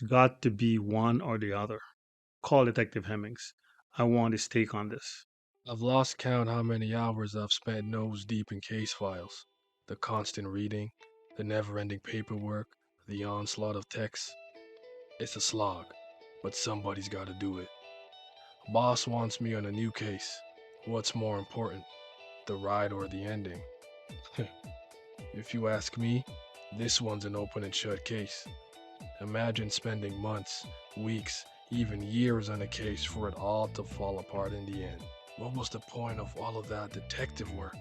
It's got to be one or the other. Call Detective Hemmingz. I want his take on this. I've lost count how many hours I've spent nose deep in case files. The constant reading, the never ending paperwork, the onslaught of texts. It's a slog, but somebody's gotta do it. Boss wants me on a new case. What's more important, the ride or the ending? If you ask me, this one's an open and shut case. Imagine spending months, weeks, even years on a case for it all to fall apart in the end. What was the point of all of that detective work?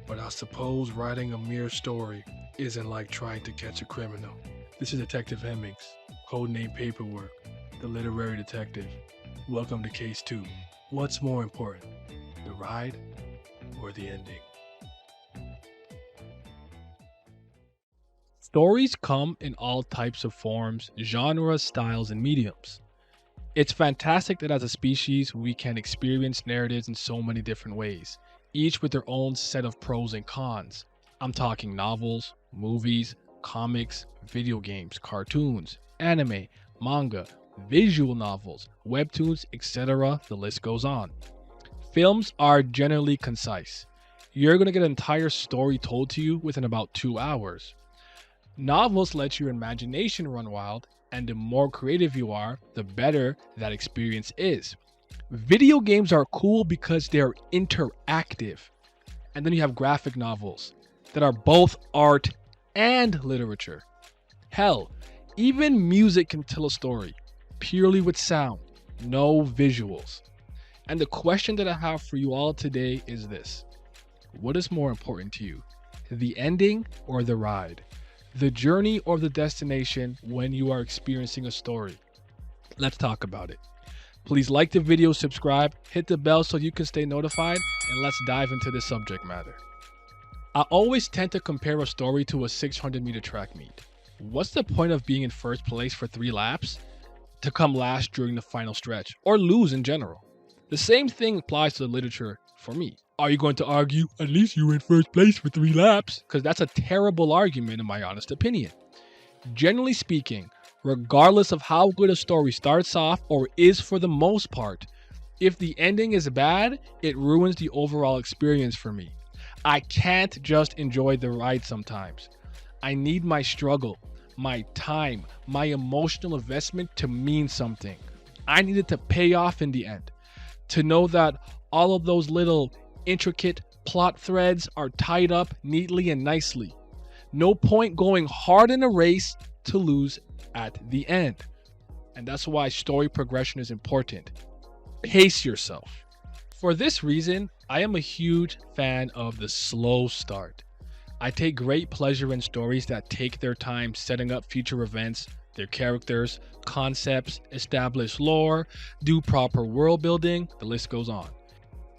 But I suppose writing a mere story isn't like trying to catch a criminal. This is Detective Hemmingz, codename Paperwork, the literary detective. Welcome to Case 2. What's more important, the ride or the ending? Stories come in all types of forms, genres, styles, and mediums. It's fantastic that as a species we can experience narratives in so many different ways, each with their own set of pros and cons. I'm talking novels, movies, comics, video games, cartoons, anime, manga, visual novels, webtoons, etc. The list goes on. Films are generally concise. You're going to get an entire story told to you within about 2 hours. Novels let your imagination run wild, and the more creative you are, the better that experience is. Video games are cool because they're interactive. And then you have graphic novels that are both art and literature. Hell, even music can tell a story purely with sound, no visuals. And the question that I have for you all today is this: what is more important to you, the ending or the ride? The journey or the destination when you are experiencing a story? Let's talk about it. Please like the video, subscribe, hit the bell so you can stay notified, and let's dive into this subject matter. I always tend to compare a story to a 600-meter track meet. What's the point of being in first place for 3 laps to come last during the final stretch, or lose in general? The same thing applies to the literature for me. Are you going to argue, at least you were in first place for 3 laps? Because that's a terrible argument in my honest opinion. Generally speaking, regardless of how good a story starts off or is for the most part, if the ending is bad, it ruins the overall experience for me. I can't just enjoy the ride sometimes. I need my struggle, my time, my emotional investment to mean something. I need it to pay off in the end. To know that all of those little intricate plot threads are tied up neatly and nicely. No point going hard in a race to lose at the end. And that's why story progression is important. Pace yourself. For this reason, I am a huge fan of the slow start. I take great pleasure in stories that take their time setting up future events, their characters, concepts, establish lore, do proper world building, the list goes on.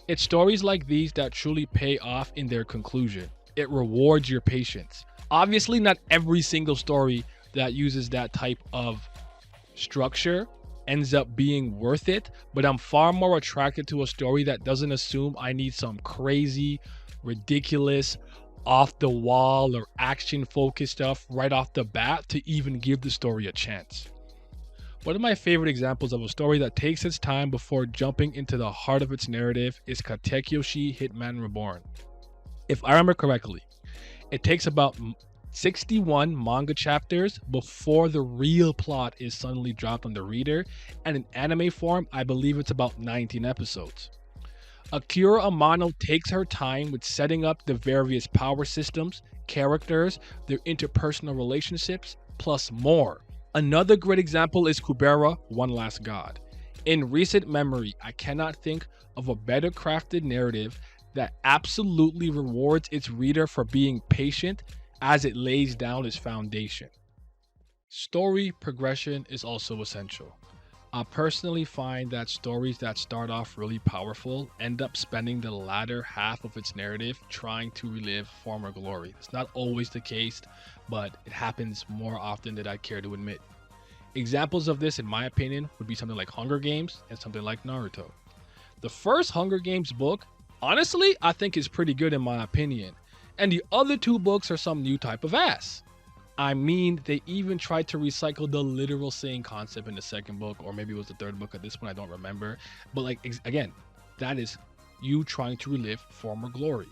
It's stories like these that truly pay off in their conclusion. It rewards your patience. Obviously, not every single story that uses that type of structure ends up being worth it, but I'm far more attracted to a story that doesn't assume I need some crazy, ridiculous, off the wall or action focused stuff right off the bat to even give the story a chance. One of my favorite examples of a story that takes its time before jumping into the heart of its narrative is Katekyoshi Hitman Reborn. If I remember correctly, it takes about 61 manga chapters before the real plot is suddenly dropped on the reader, and in anime form, I believe it's about 19 episodes. Akira Amano takes her time with setting up the various power systems, characters, their interpersonal relationships, plus more. Another great example is Kubera, One Last God. In recent memory, I cannot think of a better crafted narrative that absolutely rewards its reader for being patient as it lays down its foundation. Story progression is also essential. I personally find that stories that start off really powerful end up spending the latter half of its narrative trying to relive former glory. It's not always the case, but it happens more often than I care to admit. Examples of this, in my opinion, would be something like Hunger Games and something like Naruto. The first Hunger Games book, honestly, I think is pretty good in my opinion, and the other two books are some new type of ass. I mean, they even tried to recycle the literal saying concept in the second book, or maybe it was the third book at this point, I don't remember. But like again, that is you trying to relive former glory.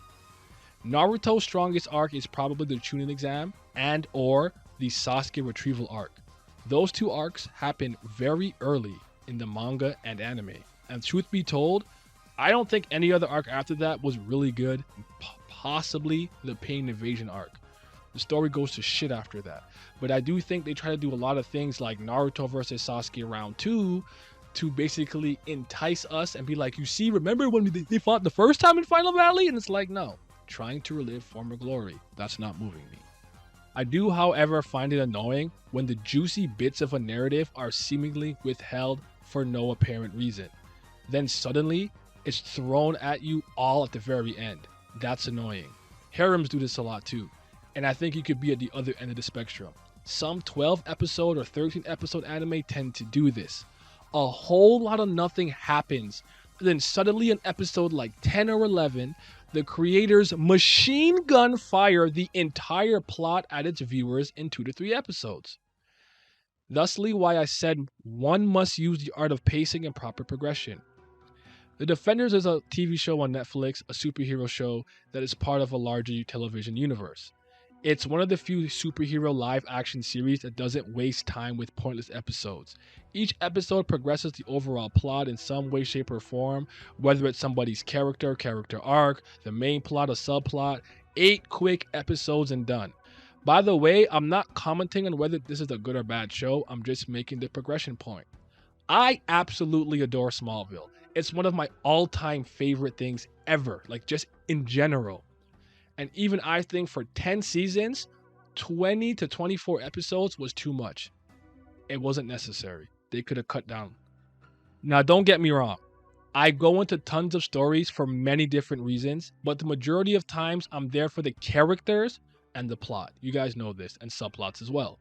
Naruto's strongest arc is probably the Chunin exam and or the Sasuke retrieval arc. Those two arcs happen very early in the manga and anime. And truth be told, I don't think any other arc after that was really good, possibly the Pain Invasion arc. The story goes to shit after that. But I do think they try to do a lot of things like Naruto versus Sasuke round 2 to basically entice us and be like, you see, remember when they fought the first time in Final Valley? And it's like, no, trying to relive former glory. That's not moving me. I do, however, find it annoying when the juicy bits of a narrative are seemingly withheld for no apparent reason. Then suddenly, it's thrown at you all at the very end. That's annoying. Harems do this a lot too. And I think you could be at the other end of the spectrum. Some 12 episode or 13 episode anime tend to do this. A whole lot of nothing happens. Then suddenly in episode like 10 or 11, the creators machine gun fire the entire plot at its viewers in 2 to 3 episodes. Thusly why I said one must use the art of pacing and proper progression. The Defenders is a TV show on Netflix, a superhero show that is part of a larger television universe. It's one of the few superhero live action series that doesn't waste time with pointless episodes. Each episode progresses the overall plot in some way, shape, or form, whether it's somebody's character arc, the main plot, or subplot. 8 quick episodes and done. By the way, I'm not commenting on whether this is a good or bad show, I'm just making the progression point. I absolutely adore Smallville. It's one of my all-time favorite things ever, like just in general. And even I think for 10 seasons, 20 to 24 episodes was too much. It wasn't necessary. They could have cut down. Now, don't get me wrong. I go into tons of stories for many different reasons, but the majority of times I'm there for the characters and the plot. You guys know this, and subplots as well.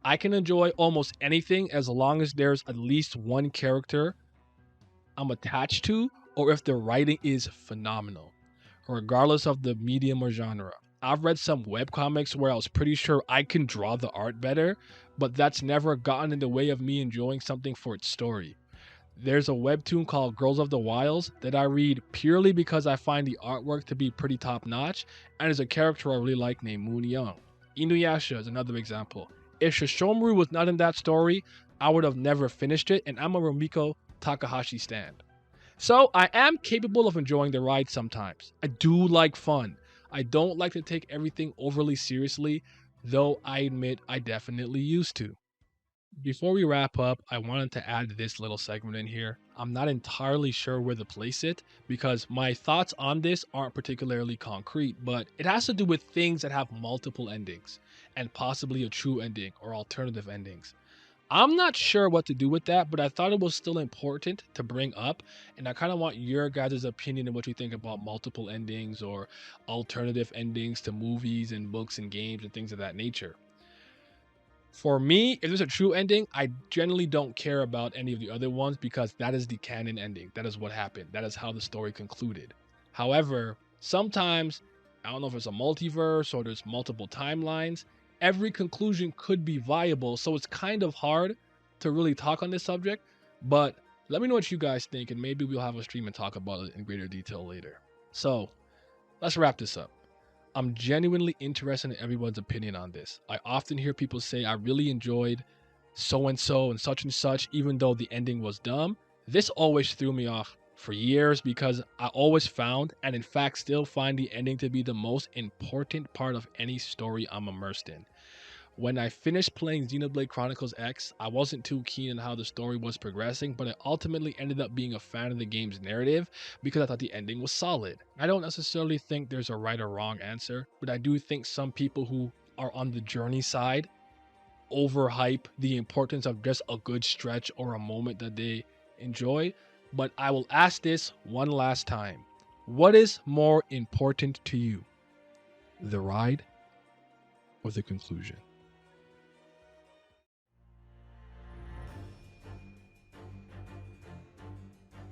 I can enjoy almost anything as long as there's at least one character I'm attached to, or if the writing is phenomenal, regardless of the medium or genre. I've read some webcomics where I was pretty sure I can draw the art better, but that's never gotten in the way of me enjoying something for its story. There's a webtoon called Girls of the Wilds that I read purely because I find the artwork to be pretty top notch, and there's a character I really like named Moon Young. Inuyasha is another example. If Shishomaru was not in that story, I would have never finished it, and I'm a Rumiko Takahashi stan. So I am capable of enjoying the ride sometimes. I do like fun. I don't like to take everything overly seriously, though I admit I definitely used to. Before we wrap up, I wanted to add this little segment in here. I'm not entirely sure where to place it because my thoughts on this aren't particularly concrete, but it has to do with things that have multiple endings and possibly a true ending or alternative endings. I'm not sure what to do with that, but I thought it was still important to bring up, and I kind of want your guys' opinion on what you think about multiple endings or alternative endings to movies and books and games and things of that nature. For me, if there's a true ending, I generally don't care about any of the other ones because that is the canon ending. That is what happened. That is how the story concluded. However, sometimes, I don't know if it's a multiverse or there's multiple timelines, every conclusion could be viable, so it's kind of hard to really talk on this subject, but let me know what you guys think and maybe we'll have a stream and talk about it in greater detail later. So, let's wrap this up. I'm genuinely interested in everyone's opinion on this. I often hear people say I really enjoyed so and such, even though the ending was dumb. This always threw me off for years because I always found, and in fact still find, the ending to be the most important part of any story I'm immersed in. When I finished playing Xenoblade Chronicles X, I wasn't too keen on how the story was progressing, but I ultimately ended up being a fan of the game's narrative because I thought the ending was solid. I don't necessarily think there's a right or wrong answer, but I do think some people who are on the journey side overhype the importance of just a good stretch or a moment that they enjoy. But I will ask this one last time. What is more important to you? The ride or the conclusion?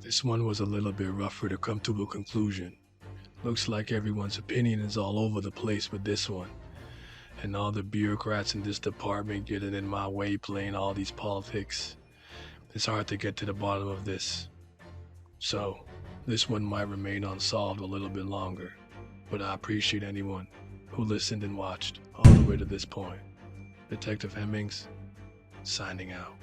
This one was a little bit rougher to come to a conclusion. Looks like everyone's opinion is all over the place with this one. and all the bureaucrats in this department getting in my way playing all these politics. It's hard to get to the bottom of this. So, this one might remain unsolved a little bit longer, but I appreciate anyone who listened and watched all the way to this point. Detective Hemmingz, signing out.